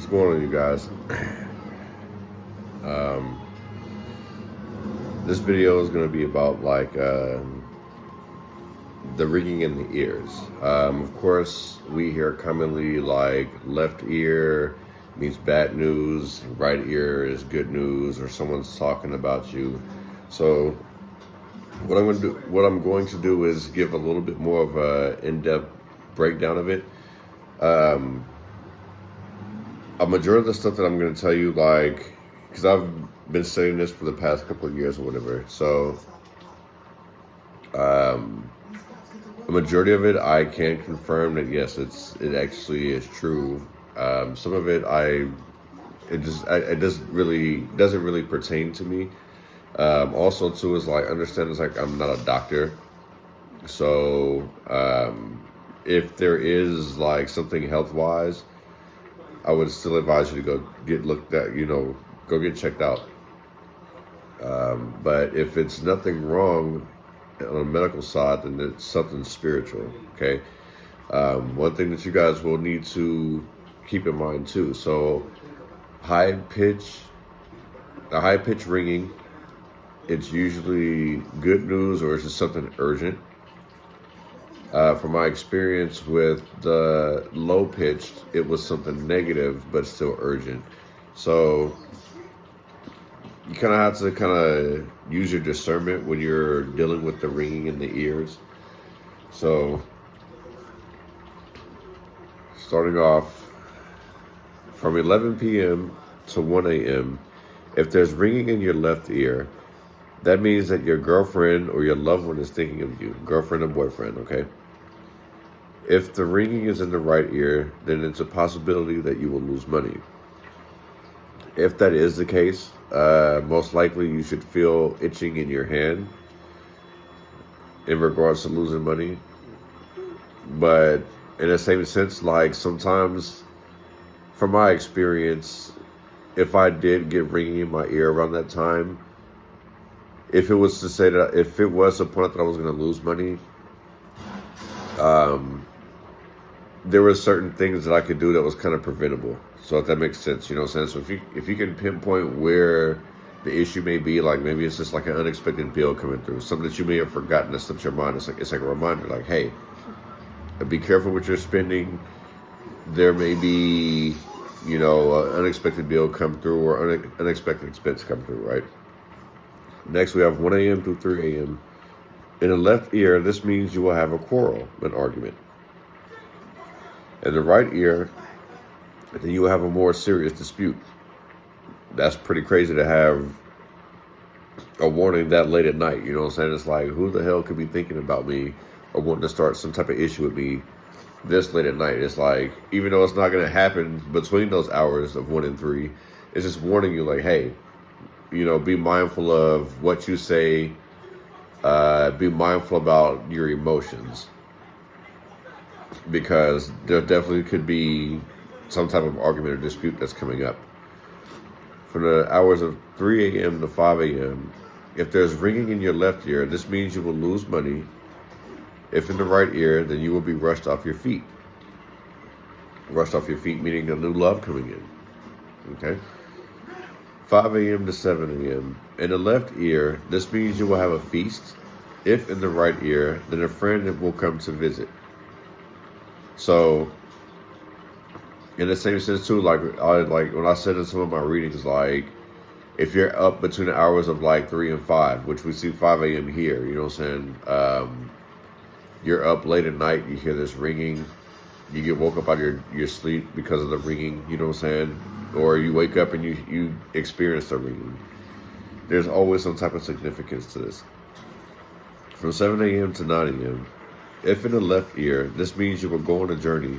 What's going on, you guys? This video is going to be about the ringing in the ears. Of course, we hear commonly like left ear means bad news, right ear is good news, or someone's talking about you. So, what I'm going to do is give a little bit more of a in-depth breakdown of it. A majority of the stuff that I'm going to tell you, like, because I've been studying this for the past couple of years or whatever, so the majority of it I can confirm that yes, it actually is true. Some of it it doesn't really pertain to me. Also too is like understand it's like I'm not a doctor, so if there is like something health wise, I would still advise you to go get looked at, go get checked out. But if it's nothing wrong on a medical side, then it's something spiritual, okay? One thing that you guys will need to keep in mind too. So the high pitch ringing, it's usually good news or it's just something urgent. From my experience with the low pitched, it was something negative but still urgent. So you kind of have to use your discernment when you're dealing with the ringing in the ears. So starting off from 11 p.m. to 1 a.m., if there's ringing in your left ear, that means that your girlfriend or your loved one is thinking of you, girlfriend or boyfriend, okay? If the ringing is in the right ear, then it's a possibility that you will lose money. If that is the case, most likely you should feel itching in your hand in regards to losing money. But in the same sense, like sometimes, from my experience, if I did get ringing in my ear around that time, if it was to say that if it was a point that I was going to lose money, there were certain things that I could do that was kind of preventable. So if that makes sense, you know what I'm saying? So if you can pinpoint where the issue may be, like maybe it's just like an unexpected bill coming through, something that you may have forgotten that slipped your mind. It's like a reminder, like, hey, be careful what you're spending. There may be, an unexpected bill come through or unexpected expense come through, right? Next, we have 1 a.m. to 3 a.m. In the left ear, this means you will have a quarrel, an argument. In the right ear, then you will have a more serious dispute. That's pretty crazy to have a warning that late at night. You know what I'm saying? It's like, who the hell could be thinking about me or wanting to start some type of issue with me this late at night? It's like, even though it's not going to happen between those hours of 1 and 3, it's just warning you like, hey, be mindful of what you say. Be mindful about your emotions, because there definitely could be some type of argument or dispute that's coming up. From the hours of 3 a.m. to 5 a.m., if there's ringing in your left ear, this means you will lose money. If in the right ear, then you will be rushed off your feet. Rushed off your feet, meaning a new love coming in. Okay? 5 a.m. to 7 a.m. In the left ear, this means you will have a feast. If in the right ear, then a friend will come to visit. So, in the same sense too, like when I said in some of my readings, like if you're up between the hours of like 3 and 5, which we see 5 a.m. here, you know what I'm saying? You're up late at night, you hear this ringing, you get woke up out of your sleep because of the ringing, you know what I'm saying? Or you wake up and you experience the ringing. There's always some type of significance to this. From 7 a.m. to 9 a.m., if in the left ear, this means you will go on a journey.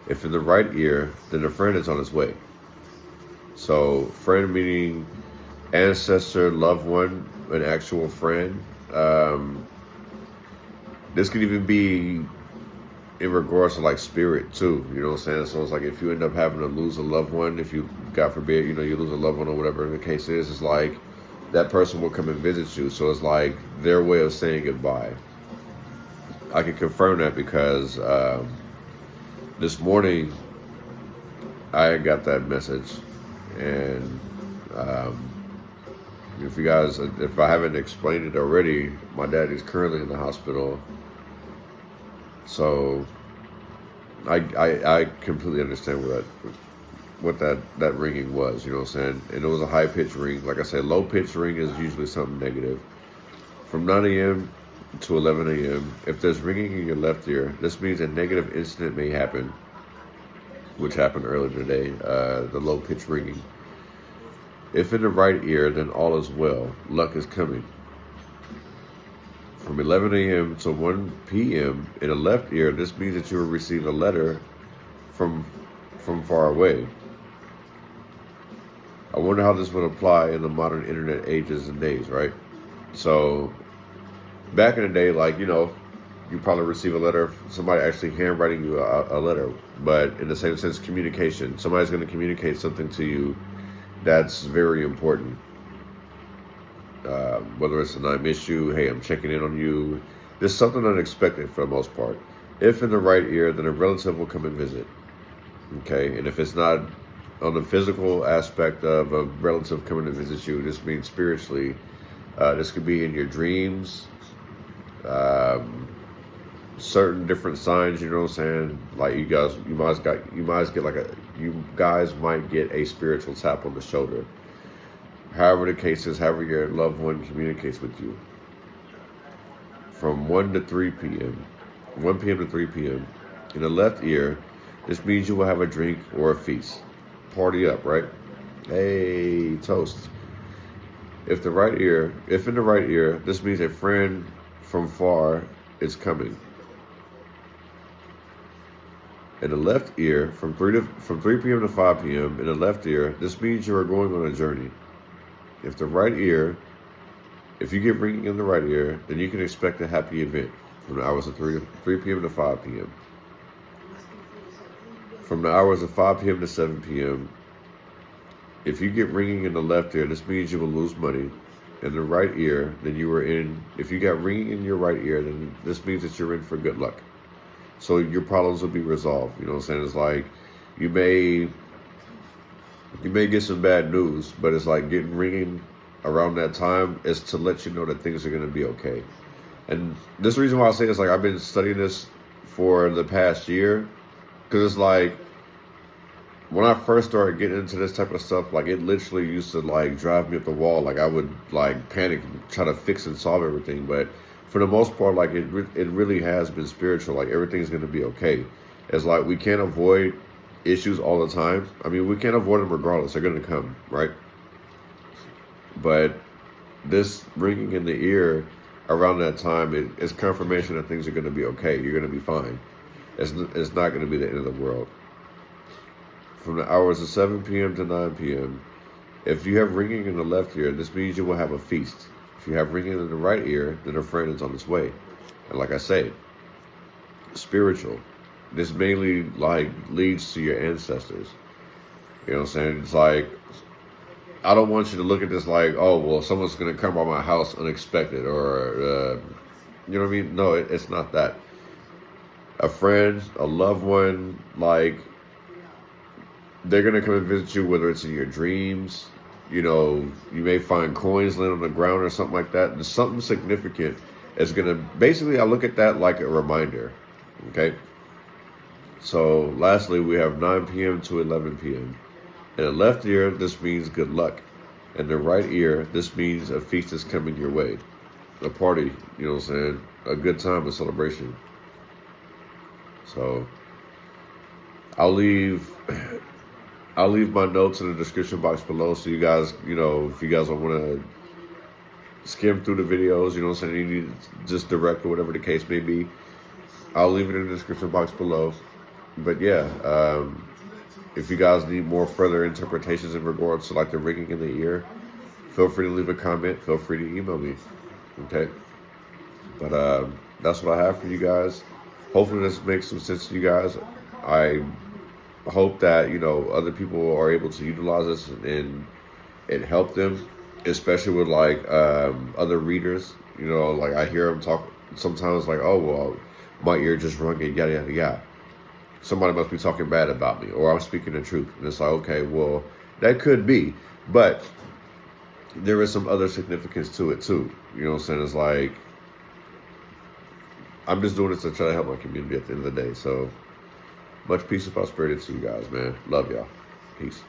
If in the right ear, then a friend is on his way. So, friend meaning ancestor, loved one, an actual friend. This could even be in regards to like spirit too, you know what I'm saying? So it's like if you end up having to lose a loved one, if you, God forbid, you lose a loved one or whatever the case is, it's like that person will come and visit you. So it's like their way of saying goodbye. I can confirm that because this morning I got that message, and if I haven't explained it already, my dad is currently in the hospital. So I completely understand what that ringing was. You know what I'm saying? And it was a high pitched ring. Like I said, low pitched ring is usually something negative. From 9 a.m. to 11 a.m., if there's ringing in your left ear, this means a negative incident may happen, which happened earlier today. The low pitched ringing. If in the right ear, then all is well. Luck is coming. From 11 a.m. to 1 p.m. in the left ear, this means that you will receive a letter from far away. I wonder how this would apply in the modern internet ages and days, right? So, back in the day, like, you probably receive a letter, somebody actually handwriting you a letter. But in the same sense, communication. Somebody's going to communicate something to you that's very important. Whether it's an I miss you, hey, I'm checking in on you. There's something unexpected for the most part. If in the right ear, then a relative will come and visit. Okay, and if it's not on the physical aspect of a relative coming to visit you, this means spiritually. This could be in your dreams, certain different signs. You know what I'm saying? Like you guys might get a spiritual tap on the shoulder. However the case is, however your loved one communicates with you. From 1 to 3 p.m., 1 p.m. to 3 p.m. in the left ear, this means you will have a drink or a feast. Party up, right? Hey, toast. If in the right ear, this means a friend from far is coming. In the left ear, from 3 p.m. to 5 p.m. in the left ear, this means you are going on a journey. If you get ringing in the right ear, then you can expect a happy event from the hours of 3 p.m. to 5 p.m. From the hours of 5 p.m. to 7 p.m., if you get ringing in the left ear, this means you will lose money. In the right ear, then if you got ringing in your right ear, then this means that you're in for good luck. So your problems will be resolved. You know what I'm saying? It's like you may get some bad news, but it's like getting ringing around that time is to let you know that things are going to be okay. And this is the reason why I say it's like I've been studying this for the past year, because it's like when I first started getting into this type of stuff, like it literally used to like drive me up the wall. Like I would like panic and try to fix and solve everything. But for the most part, like it really has been spiritual. Like everything's going to be okay. It's like we can't avoid issues all the time. I mean, we can't avoid them regardless. They're going to come, right? But this ringing in the ear around that time is confirmation that things are going to be okay. You're going to be fine. It's not going to be the end of the world. From the hours of 7 p.m. to 9 p.m., if you have ringing in the left ear, this means you will have a feast. If you have ringing in the right ear, then a friend is on its way. And like I say, spiritual. This mainly like leads to your ancestors. You know what I'm saying? It's like, I don't want you to look at this like, oh, well, someone's going to come by my house unexpected or, you know what I mean? No, it's not that. A friend, a loved one, like, they're going to come and visit you, whether it's in your dreams. You know, you may find coins laying on the ground or something like that. And something significant is going to, basically, I look at that like a reminder. Okay? So, lastly, we have 9 p.m. to 11 p.m. In the left ear, this means good luck. In the right ear, this means a feast is coming your way. A party, you know what I'm saying? A good time, a celebration. So, I'll leave my notes in the description box below, so you guys, you know, if you guys don't want to skim through the videos, you know what I'm saying, you need just direct or whatever the case may be, I'll leave it in the description box below. But yeah, if you guys need more further interpretations in regards to like the ringing in the ear, feel free to leave a comment, feel free to email me, okay? But that's what I have for you guys. Hopefully this makes some sense to you guys. I hope that, you know, other people are able to utilize this and it help them, especially with like other readers. You know, like I hear them talk sometimes like, oh, well, my ear just rung and yada, yada, yada. somebody must be talking bad about me, or I'm speaking the truth. And it's like, okay, well, that could be, but there is some other significance to it too. You know what I'm saying? It's like, I'm just doing this to try to help my community at the end of the day. So much peace and prosperity to you guys, man. Love y'all. Peace.